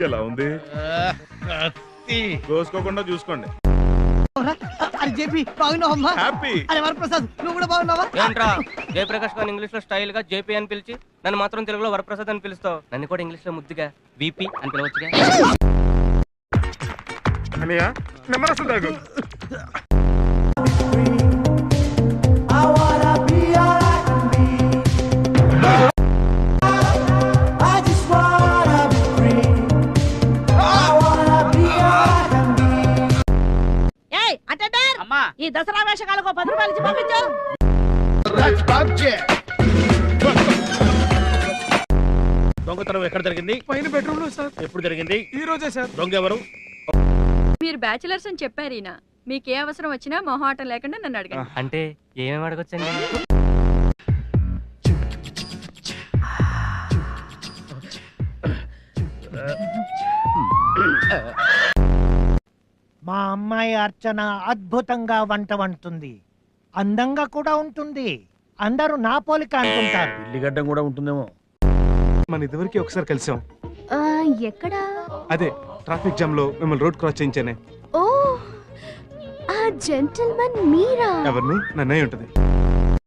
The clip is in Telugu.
ఎలా ఉంది? కోసుకోకుండా చూసుకోండి. అరే జేపీ బాగున్నావమ్మా? హ్యాపీ. అరే వరప్రసాద్ నువ్వు కూడా బాగున్నావా? ఏంట్రా జయప్రకాష్ గారిని ఇంగ్లీష్ లో స్టైల్ గా జేపీ అని పిలిచి నన్ను మాత్రం తెలుగులో వరప్రసాద్ అని పిలుస్తావు. నన్ను కూడా ఇంగ్లీష్ లో ముద్దుగా విపి అని పిలవచ్చుగా. అనియా నిమ్మరసం తాగు. ఈ దసరా వేషకాలకు 10 రూపాయలు ఇచ్చి పంపించు. దొంగతనం ఎక్కడ జరిగింది? పైన బెడ్రూమ్ లో సార్. ఎప్పుడు జరిగింది? ఈ రోజే సార్. దొంగ ఎవరు? మీరు బ్యాచిలర్స్ అని చెప్పారు ఈయన. మీకే అవసరం వచ్చినా మొహాటం లేకుండా నన్ను అడగండి. అంటే ఏమేమి అడగొచ్చండి? మా అమ్మాయి అర్చన అద్భుతంగా వంట వండుతుంది, అందంగా కూడా ఉంటుంది. అందరూ నా పోలిక అనుకుంటారు. ఇల్లిగడ్డం కూడా ఉంటుందేమో. మన ఇదివరకు ఒకసారి కలిసాం. ఎక్కడా? అదే ట్రాఫిక్ జామ్ లో మిమ్మల్ని రోడ్ క్రాస్ చేయించానే. ఓ ఆ జెంటిల్మన్ మీరా? ఎవరిని? నన్నయ్య ఉంటది.